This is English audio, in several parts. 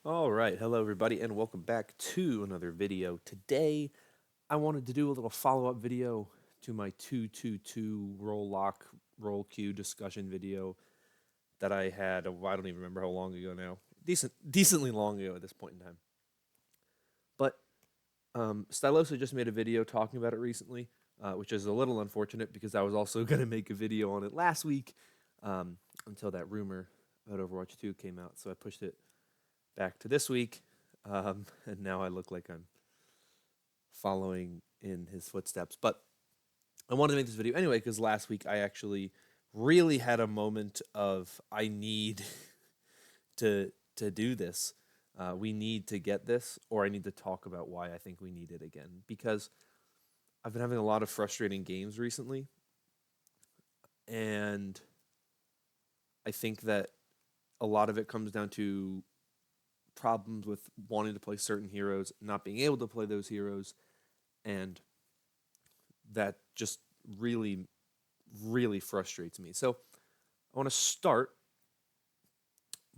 All right, hello everybody, and welcome back to another video. Today, I wanted to do a little follow-up video to my 222 roll lock roll queue discussion video that I had. I don't even remember how long ago now. Decently long ago at this point in time. But Stylosa just made a video talking about it recently, which is a little unfortunate because I was also going to make a video on it last week until that rumor about Overwatch 2 came out. So I pushed it back to this week, and now I look like I'm following in his footsteps. But I wanted to make this video anyway because last week I actually really had a moment of I need to do this. We need to get this, or I need to talk about why I think we need it again because I've been having a lot of frustrating games recently, and I think that a lot of it comes down to problems with wanting to play certain heroes, not being able to play those heroes, and that just really, really frustrates me. So I want to start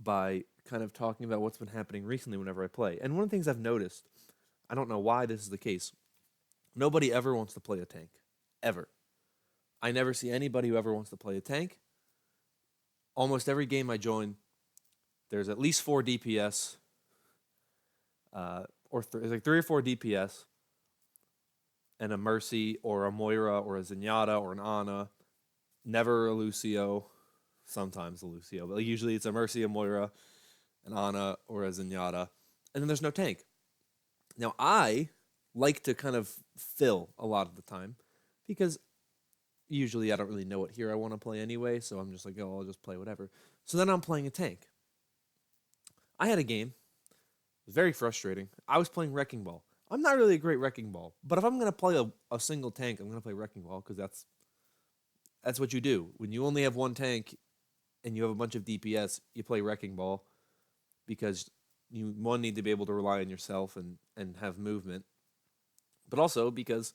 by kind of talking about what's been happening recently whenever I play. And one of the things I've noticed, I don't know why this is the case, nobody ever wants to play a tank. Ever. I never see anybody who ever wants to play a tank. Almost every game I join, there's at least 4 DPS, there's like 3 or 4 DPS, and a Mercy or a Moira or a Zenyatta or an Ana. Never a Lucio, sometimes a Lucio, but usually it's a Mercy, a Moira, an Ana, or a Zenyatta. And then there's no tank. Now, I like to kind of fill a lot of the time because usually I don't really know what hero I want to play anyway, so I'm just like, oh, I'll just play whatever. So then I'm playing a tank. I had a game. It was very frustrating. I was playing Wrecking Ball. I'm not really a great Wrecking Ball, but if I'm going to play a single tank, I'm going to play Wrecking Ball because that's what you do. When you only have one tank and you have a bunch of DPS, you play Wrecking Ball because you, one, need to be able to rely on yourself and have movement, but also because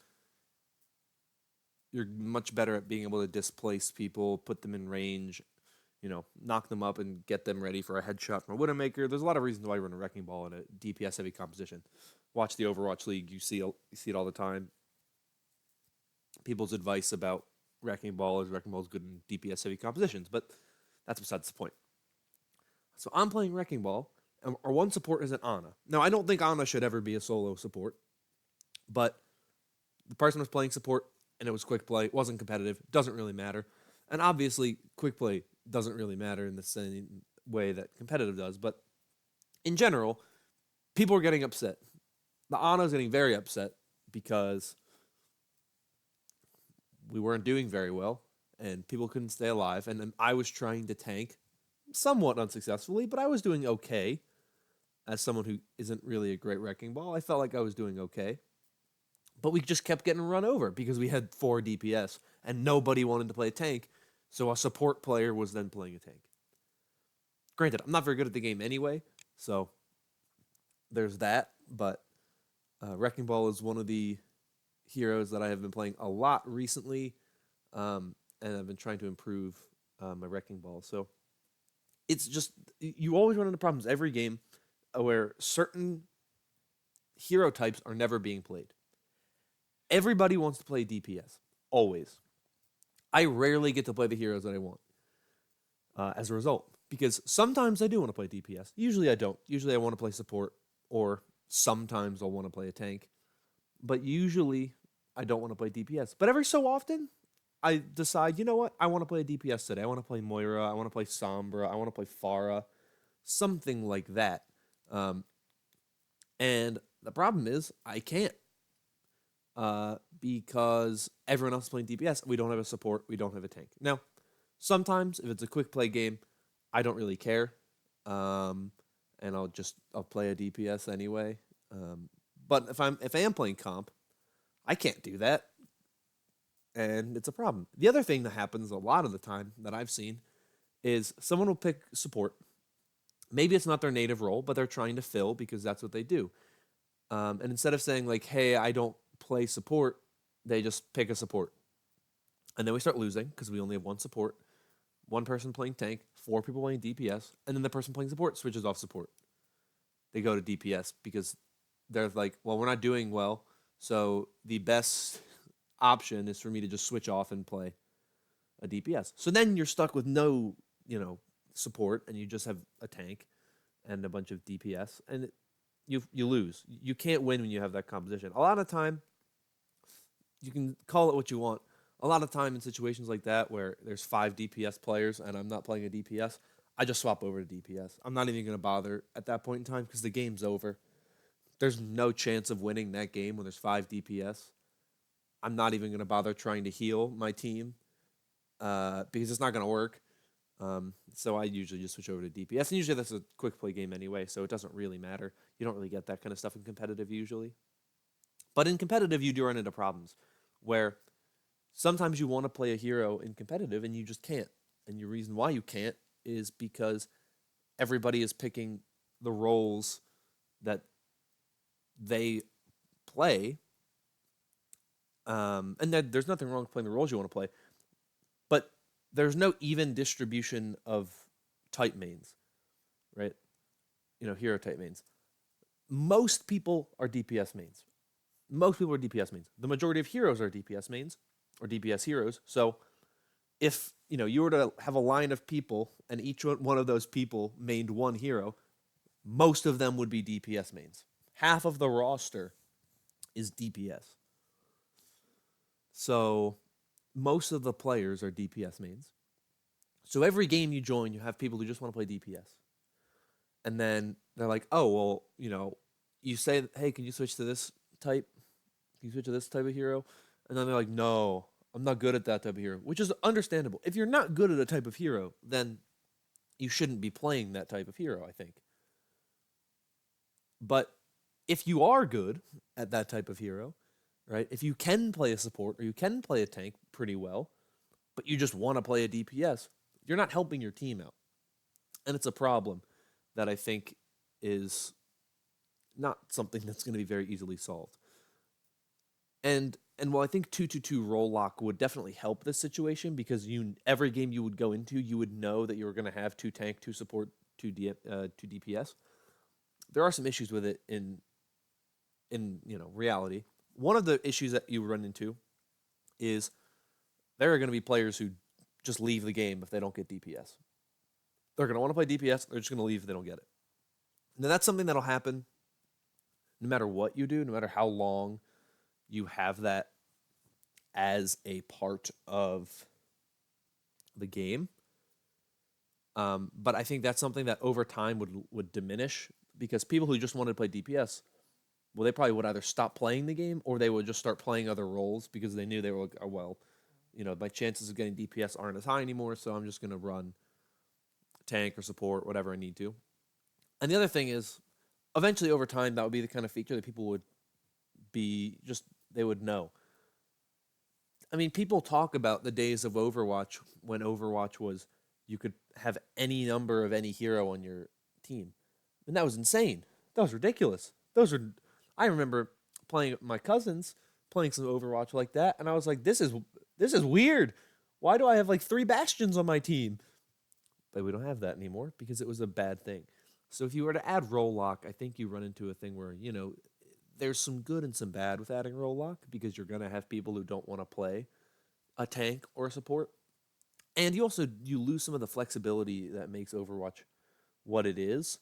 you're much better at being able to displace people, put them in range, knock them up and get them ready for a headshot from a Widowmaker. There's a lot of reasons why I run a Wrecking Ball in a DPS heavy composition. Watch the Overwatch League, you see it all the time. People's advice about Wrecking Ball is good in DPS heavy compositions, but that's besides the point. So I'm playing Wrecking Ball, and our one support is an Ana. Now, I don't think Ana should ever be a solo support, but the person was playing support, and it was quick play. It wasn't competitive. Doesn't really matter. And obviously, quick play doesn't really matter in the same way that competitive does, but in general, people are getting upset. The Ana is getting very upset because we weren't doing very well, and people couldn't stay alive. And then I was trying to tank, somewhat unsuccessfully, but I was doing okay. As someone who isn't really a great Wrecking Ball, I felt like I was doing okay. But we just kept getting run over because we had 4 DPS, and nobody wanted to play a tank, so a support player was then playing a tank. Granted, I'm not very good at the game anyway, so there's that, but Wrecking Ball is one of the heroes that I have been playing a lot recently, and I've been trying to improve my Wrecking Ball. So it's just, you always run into problems every game where certain hero types are never being played. Everybody wants to play DPS, always. I rarely get to play the heroes that I want as a result, because sometimes I do want to play DPS. Usually I don't. Usually I want to play support, or sometimes I'll want to play a tank. But usually I don't want to play DPS. But every so often, I decide, you know what? I want to play a DPS today. I want to play Moira. I want to play Sombra. I want to play Pharah. Something like that. And the problem is, I can't. Because everyone else is playing DPS. We don't have a support. We don't have a tank. Now, sometimes if it's a quick play game, I don't really care. And I'll play a DPS anyway. But if I am playing comp, I can't do that. And it's a problem. The other thing that happens a lot of the time that I've seen is someone will pick support. Maybe it's not their native role, but they're trying to fill because that's what they do. And instead of saying like, hey, I don't play support, they just pick a support. And then we start losing because we only have one support, one person playing tank, 4 people playing DPS, and then the person playing support switches off support. they go to DPS because they're like, well, we're not doing well, so the best option is for me to just switch off and play a DPS. So then you're stuck with no, you know, support, and you just have a tank and a bunch of DPS, and you lose. You can't win when you have that composition. A lot of time, you can call it what you want. A lot of time in situations like that where there's 5 DPS players and I'm not playing a DPS, I just swap over to DPS. I'm not even going to bother at that point in time because the game's over. There's no chance of winning that game when there's 5 DPS. I'm not even going to bother trying to heal my team because it's not going to work. So I usually just switch over to DPS. And usually that's a quick play game anyway, so it doesn't really matter. You don't really get that kind of stuff in competitive usually. But in competitive, you do run into problems where sometimes you want to play a hero in competitive and you just can't. And the reason why you can't is because everybody is picking the roles that they play. And there's nothing wrong with playing the roles you want to play, but there's no even distribution of type mains, right? You know, hero type mains. Most people are DPS mains. Most people are DPS mains. The majority of heroes are DPS mains or DPS heroes. So if you were to have a line of people and each one of those people mained one hero, most of them would be DPS mains. Half of the roster is DPS. So most of the players are DPS mains. So every game you join, you have people who just want to play DPS. And then they're like, oh, well, you say, hey, can you switch to this type? Can you switch to this type of hero? And then they're like, no, I'm not good at that type of hero, which is understandable. If you're not good at a type of hero, then you shouldn't be playing that type of hero, I think. But if you are good at that type of hero, right? If you can play a support or you can play a tank pretty well, but you just want to play a DPS, you're not helping your team out. And it's a problem that I think is not something that's going to be very easily solved. And while I think 2-2-2 role lock would definitely help this situation because every game you would go into, you would know that you were going to have 2 tank, 2 support, 2 DPS. There are some issues with it in reality. One of the issues that you run into is there are going to be players who just leave the game if they don't get DPS. They're going to want to play DPS. They're just going to leave if they don't get it. Now, that's something that'll happen no matter what you do, no matter how long you have that as a part of the game. But I think that's something that over time would diminish because people who just wanted to play DPS, well, they probably would either stop playing the game or they would just start playing other roles because they knew they were like, oh, well, my chances of getting DPS aren't as high anymore, so I'm just going to run tank or support, whatever I need to. And the other thing is, eventually over time, that would be the kind of feature that people would they would know. I mean, people talk about the days of Overwatch when Overwatch was you could have any number of any hero on your team. And that was insane. That was ridiculous. I remember playing with my cousins, playing some Overwatch like that, and I was like, this is weird. Why do I have like 3 Bastions on my team? But we don't have that anymore because it was a bad thing. So if you were to add role lock, I think you run into a thing where, there's some good and some bad with adding role lock because you're going to have people who don't want to play a tank or a support. And you lose some of the flexibility that makes Overwatch what it is.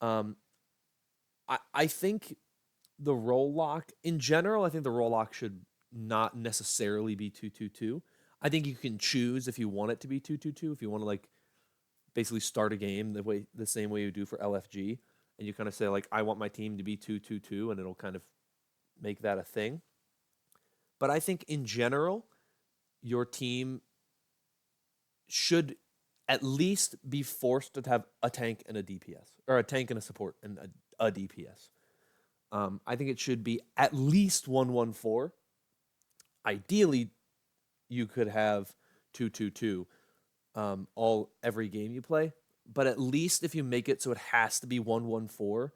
I think the role lock, in general, I think the role lock should not necessarily be 2-2-2. I think you can choose if you want it to be 2-2-2, if you want to like basically start a game the same way you do for LFG, and you kind of say like, I want my team to be 2-2-2, and it'll kind of make that a thing. But I think in general, your team should at least be forced to have a tank and a DPS, or a tank and a support and a DPS. I think it should be at least 1-1-4. Ideally, you could have 2-2-2 every game you play. But at least if you make it so it has to be 1-1-4,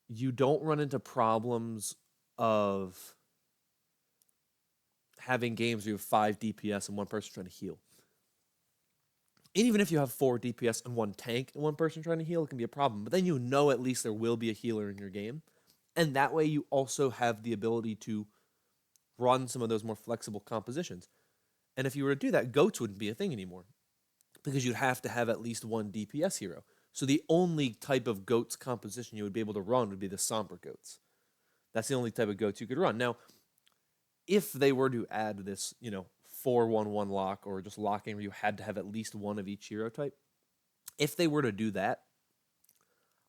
you don't run into problems of having games where you have 5 DPS and one person trying to heal. And even if you have 4 DPS and 1 tank and 1 person trying to heal, it can be a problem. But then you know at least there will be a healer in your game. And that way you also have the ability to run some of those more flexible compositions. And if you were to do that, goats wouldn't be a thing anymore because you'd have to have at least 1 DPS hero. So the only type of goats composition you would be able to run would be the somber goats. That's the only type of goats you could run. Now, if they were to add this, 4-1-1 lock or just locking where you had to have at least 1 of each hero type, if they were to do that,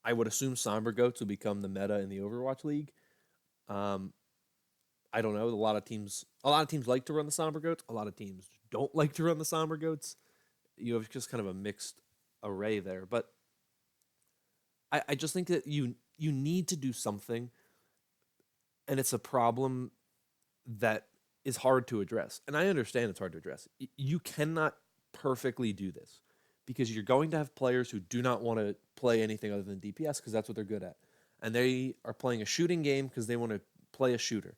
I would assume somber goats would become the meta in the Overwatch League. Um, I don't know. A lot of teams like to run the somber goats. A lot of teams don't like to run the somber goats. You have just kind of a mixed array there. But I just think that you need to do something, and it's a problem that is hard to address. And I understand it's hard to address. You cannot perfectly do this because you're going to have players who do not want to play anything other than DPS because that's what they're good at. And they are playing a shooting game because they want to play a shooter.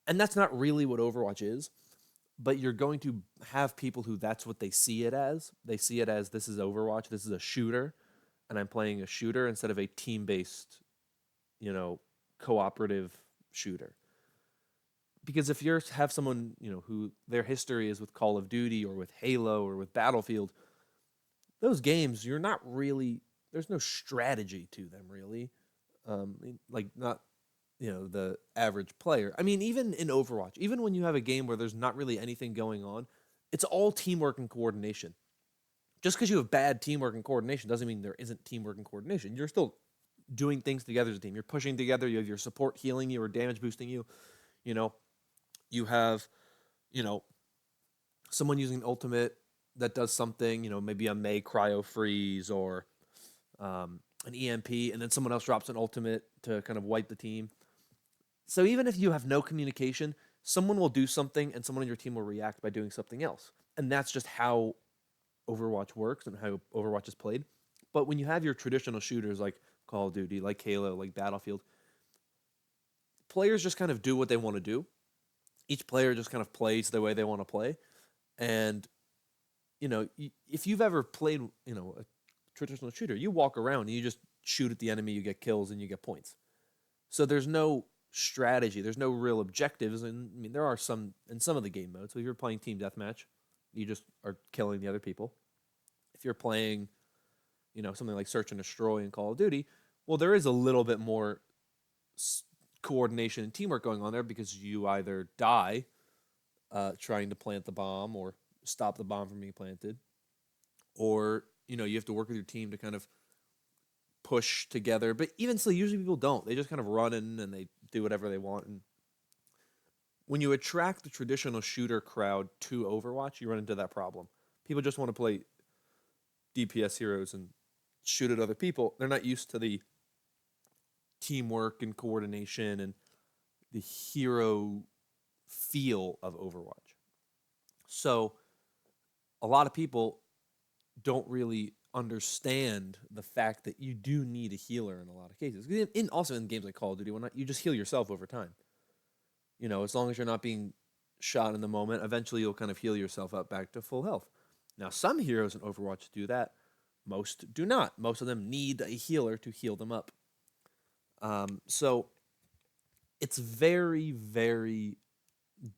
And that's not really what Overwatch is, but you're going to have people who that's what they see it as. They see it as this is Overwatch, this is a shooter, and I'm playing a shooter instead of a team-based, cooperative shooter. Because if you have someone, who their history is with Call of Duty or with Halo or with Battlefield, those games, you're not really, there's no strategy to them really. Like not, the average player. I mean, even in Overwatch, even when you have a game where there's not really anything going on, it's all teamwork and coordination. Just because you have bad teamwork and coordination doesn't mean there isn't teamwork and coordination. You're still doing things together as a team. You're pushing together. You have your support healing you or damage boosting you. You have, someone using an ultimate that does something, maybe a May cryo freeze or an EMP, and then someone else drops an ultimate to kind of wipe the team. So even if you have no communication, someone will do something and someone on your team will react by doing something else. And that's just how Overwatch works and how Overwatch is played. But when you have your traditional shooters like Call of Duty, like Halo, like Battlefield, players just kind of do what they want to do. Each player just kind of plays the way they want to play. And, if you've ever played, a traditional shooter, you walk around and you just shoot at the enemy, you get kills, and you get points. So there's no strategy. There's no real objectives. And, I mean, there are some in some of the game modes. So if you're playing Team Deathmatch, you just are killing the other people. If you're playing, something like Search and Destroy in Call of Duty, well, there is a little bit more coordination and teamwork going on there because you either die trying to plant the bomb or stop the bomb from being planted, or you have to work with your team to kind of push together. But even still, usually people don't. They just kind of run in and they do whatever they want. And when you attract the traditional shooter crowd to Overwatch, you run into that problem. People just want to play DPS heroes and shoot at other people. They're not used to the teamwork and coordination and the hero feel of Overwatch. So a lot of people don't really understand the fact that you do need a healer in a lot of cases. Also in games like Call of Duty, you just heal yourself over time. As long as you're not being shot in the moment, eventually you'll kind of heal yourself up back to full health. Now, some heroes in Overwatch do that. Most do not. Most of them need a healer to heal them up. So it's very, very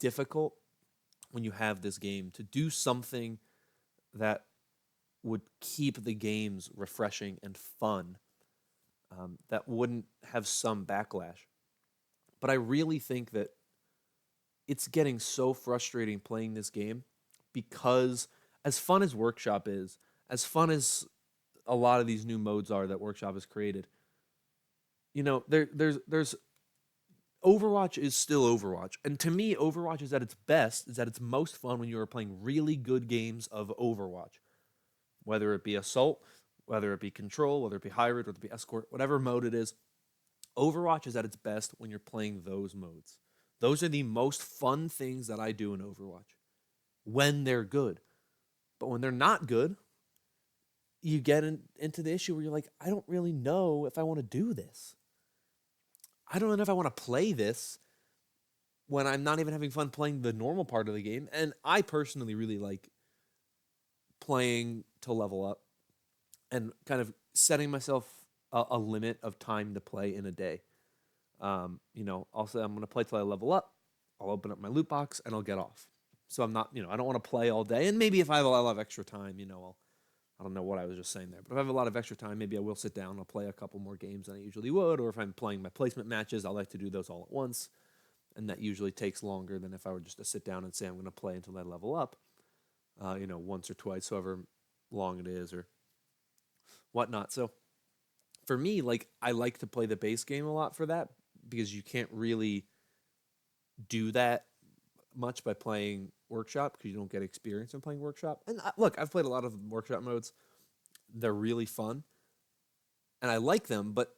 difficult when you have this game to do something that would keep the games refreshing and fun, that wouldn't have some backlash. But I really think that it's getting so frustrating playing this game because as fun as Workshop is, as fun as a lot of these new modes are that Workshop has created, there's Overwatch is still Overwatch. And to me, Overwatch is at its best, is at its most fun when you are playing really good games of Overwatch. Whether it be Assault, whether it be Control, whether it be Hybrid, whether it be Escort, whatever mode it is, Overwatch is at its best when you're playing those modes. Those are the most fun things that I do in Overwatch when they're good. But when they're not good, you get into the issue where you're like, I don't really know if I want to do this. I don't know if I want to play this when I'm not even having fun playing the normal part of the game. And I personally really like playing to level up and kind of setting myself a limit of time to play in a day. I'll say I'm going to play till I level up. I'll open up my loot box and I'll get off. So I'm not, I don't want to play all day. And maybe if I have a lot of extra time, I don't know what I was just saying there, but if I have a lot of extra time, maybe I will sit down. I'll play a couple more games than I usually would. Or if I'm playing my placement matches, I like to do those all at once. And that usually takes longer than if I were just to sit down and say I'm going to play until I level up, once or twice, however long it is or whatnot. So for me, like I like to play the base game a lot for that because you can't really do that much by playing workshop because you don't get experience in playing workshop. And look, I've played a lot of workshop modes. They're really fun and I like them, but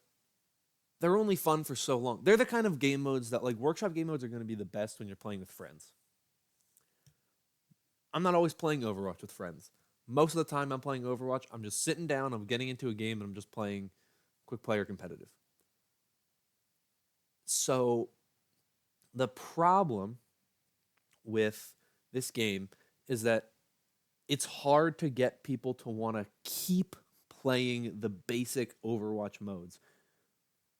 they're only fun for so long. They're the kind of game modes that like workshop game modes are going to be the best when you're playing with friends. I'm not always playing Overwatch with friends. Most of the time I'm playing Overwatch, I'm just sitting down, I'm getting into a game and I'm just playing quick player competitive. So the problem with this game is that it's hard to get people to want to keep playing the basic Overwatch modes.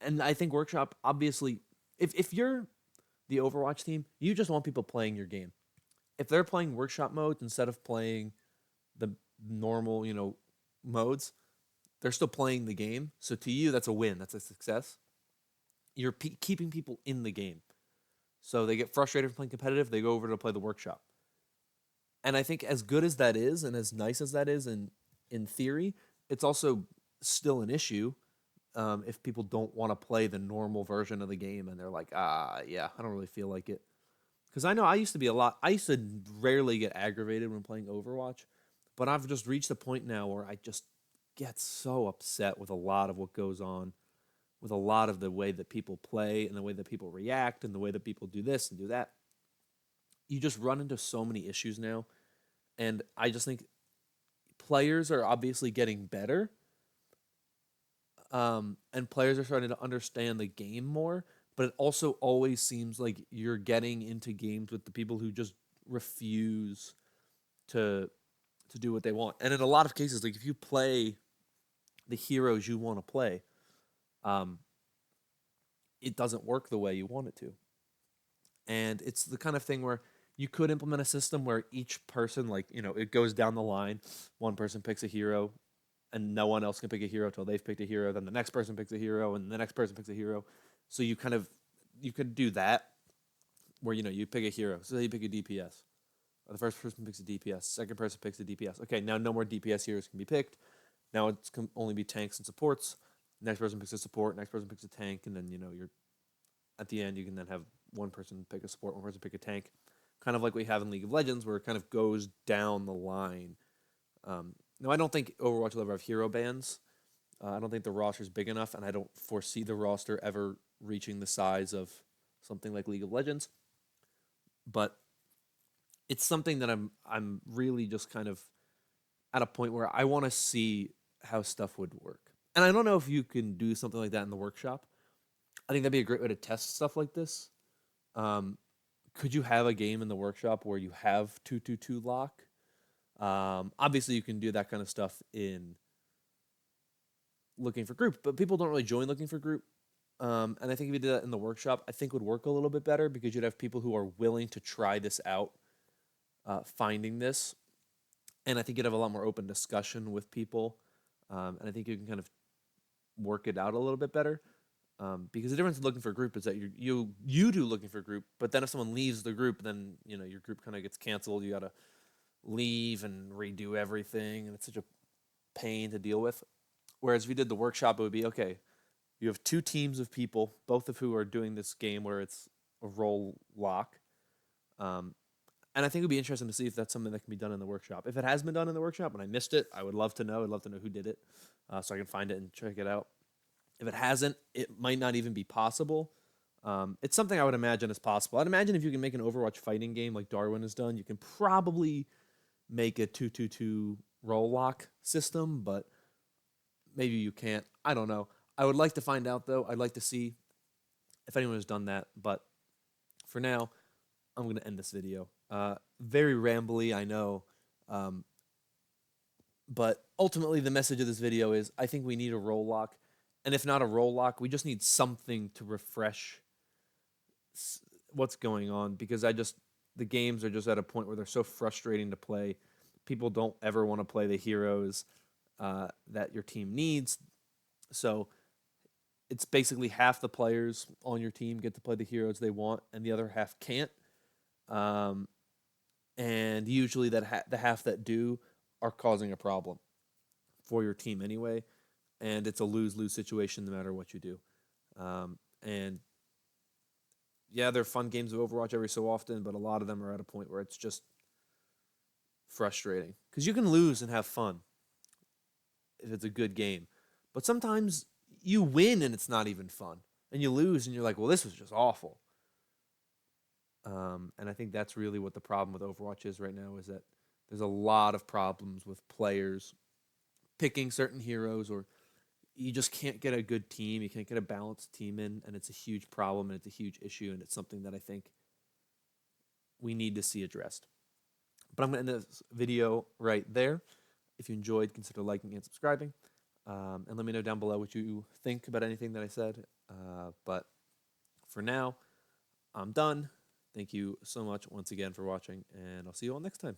And I think Workshop, obviously, if you're the Overwatch team, you just want people playing your game. If they're playing Workshop modes instead of playing the normal, modes, they're still playing the game. So to you, that's a win. That's a success. You're keeping people in the game. So they get frustrated from playing competitive, they go over to play the Workshop. And I think as good as that is and as nice as that is in theory, it's also still an issue if people don't want to play the normal version of the game and they're like, yeah, I don't really feel like it. Because I know I used to rarely get aggravated when playing Overwatch, but I've just reached a point now where I just get so upset with a lot of what goes on, with a lot of the way that people play and the way that people react and the way that people do this and do that. You just run into so many issues now. And I just think players are obviously getting better. And players are starting to understand the game more. But it also always seems like you're getting into games with the people who just refuse to do what they want. And in a lot of cases, like if you play the heroes you want to play, um, it doesn't work the way you want it to. And it's the kind of thing where you could implement a system where each person, like, it goes down the line. One person picks a hero, and no one else can pick a hero until they've picked a hero. Then the next person picks a hero, and the next person picks a hero. So you could do that where, you pick a hero. So you pick a DPS. The first person picks a DPS. Second person picks a DPS. Okay, now no more DPS heroes can be picked. Now it can only be tanks and supports. Next person picks a support. Next person picks a tank, and then you're at the end. You can then have one person pick a support, one person pick a tank, kind of like we have in League of Legends, where it kind of goes down the line. Now, I don't think Overwatch will ever have hero bans. I don't think the roster's big enough, and I don't foresee the roster ever reaching the size of something like League of Legends. But it's something that I'm really just kind of at a point where I want to see how stuff would work. And I don't know if you can do something like that in the workshop. I think that'd be a great way to test stuff like this. Could you have a game in the workshop where you have 2-2-2 lock? Obviously, you can do that kind of stuff in looking for group, but people don't really join looking for group. And I think if you did that in the workshop, I think would work a little bit better because you'd have people who are willing to try this out, finding this. And I think you'd have a lot more open discussion with people. And I think you can kind of work it out a little bit better. Because the difference in looking for a group is that you do looking for a group, but then if someone leaves the group, then your group kind of gets canceled. You gotta leave and redo everything, and it's such a pain to deal with. Whereas if you did the workshop, it would be okay. You have two teams of people, both of who are doing this game where it's a role lock. And I think it would be interesting to see if that's something that can be done in the workshop. If it has been done in the workshop and I missed it, I would love to know. I'd love to know who did it, so I can find it and check it out. If it hasn't, it might not even be possible. It's something I would imagine is possible. I'd imagine if you can make an Overwatch fighting game like Darwin has done, you can probably make a 2-2-2 role lock system, but maybe you can't. I don't know. I would like to find out, though. I'd like to see if anyone has done that. But for now, I'm going to end this video. Very rambly, I know. But ultimately, the message of this video is I think we need a role lock. And if not a role lock, we just need something to refresh what's going on because the games are just at a point where they're so frustrating to play. People don't ever want to play the heroes that your team needs. So it's basically half the players on your team get to play the heroes they want, and the other half can't. Um, and usually the half that do are causing a problem for your team anyway, and it's a lose-lose situation no matter what you do. And yeah, they're fun games of Overwatch every so often, but a lot of them are at a point where it's just frustrating because you can lose and have fun if it's a good game, but sometimes you win and it's not even fun, and you lose and you're like, well, this was just awful. And I think that's really what the problem with Overwatch is right now is that there's a lot of problems with players picking certain heroes, or you just can't get a good team. You can't get a balanced team in, and it's a huge problem and it's a huge issue, and it's something that I think we need to see addressed. But I'm going to end this video right there. If you enjoyed, consider liking and subscribing. And let me know down below what you think about anything that I said. But for now, I'm done. Thank you so much once again for watching, and I'll see you all next time.